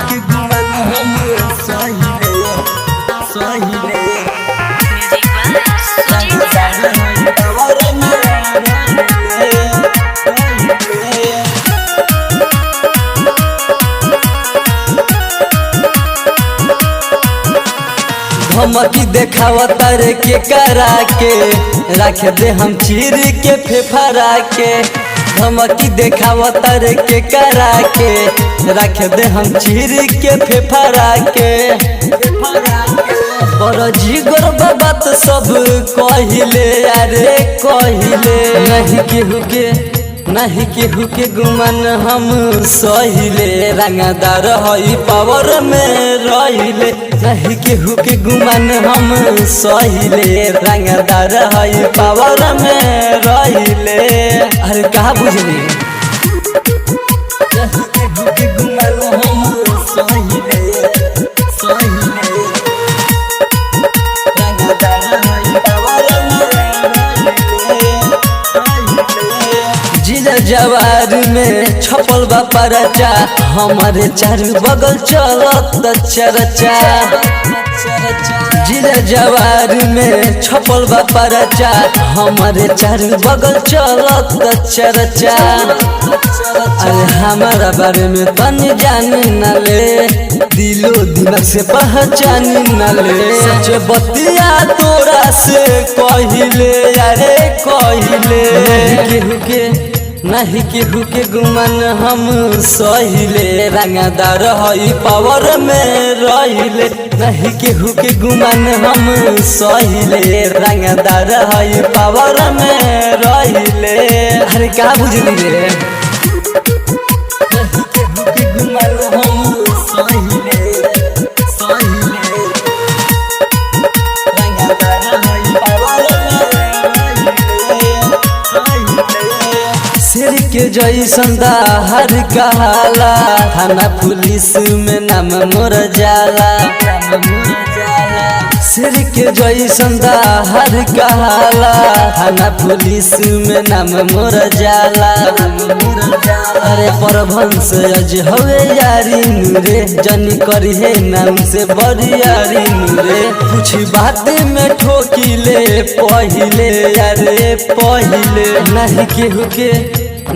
के गुमान हम सहिले सहिले धमकी देखावा तारे के करा के रख दे हम चीर के फेफरा के धमकी देखावा तारे के करा के रख दे हम चीर के फेफरा के बड़ जिगर बात सब कहिले अरे कहिले नहीं केहू के गुमान हम सहिले रंगदार हई पावर में रहिले नहीं केहू के गुमान हम सहिले रंगदार हई पावर में रहिले अरे कहा बुझली नहीं केहू के गुमान हम सहिले सहिले रंगदार हई पावर में जिला जवार में छपल बा परचा हमारे चारू बगल चलत चरचा जिला जवार में छपल बा परचा हमारे चारू बगल चलत चरचा अरे हमारा बारे में तनी जानी न ले दिलो दिमाग से पहचान न ले सच बतिया तोरा से कहिले अरे कहिले नहीं केहू के गुमान हम सहिले रंगदार हई पावर में रहिले नहीं केहू के गुमान हम सहिले रंगदार हई पावर में रहिले अरे का बुझली रे नहीं केहू के गुमान हम सहिले सहिले रंगदार हई पावर शेर के जैसन हर कहाला थाना पुलिस में नाम मोर जाला शेर के जैसन हर कहाला थाना पुलिस में नाम मोर जाला अरे परभंस अज हवे यारी नूरे जनी करी है नाम से बड़ी यारी नूरे कुछ बात में ठोकिले पहिले अरे पहिले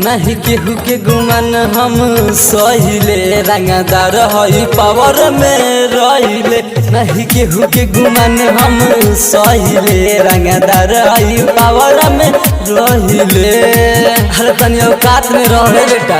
नहीं केहू के गुमान हम सहिले रंगदार हई पावर में रहिले नहीं केहू के गुमान हम सहिले रंगदार हई पावर में रहिले हर तनी औकात में रहे बेटा।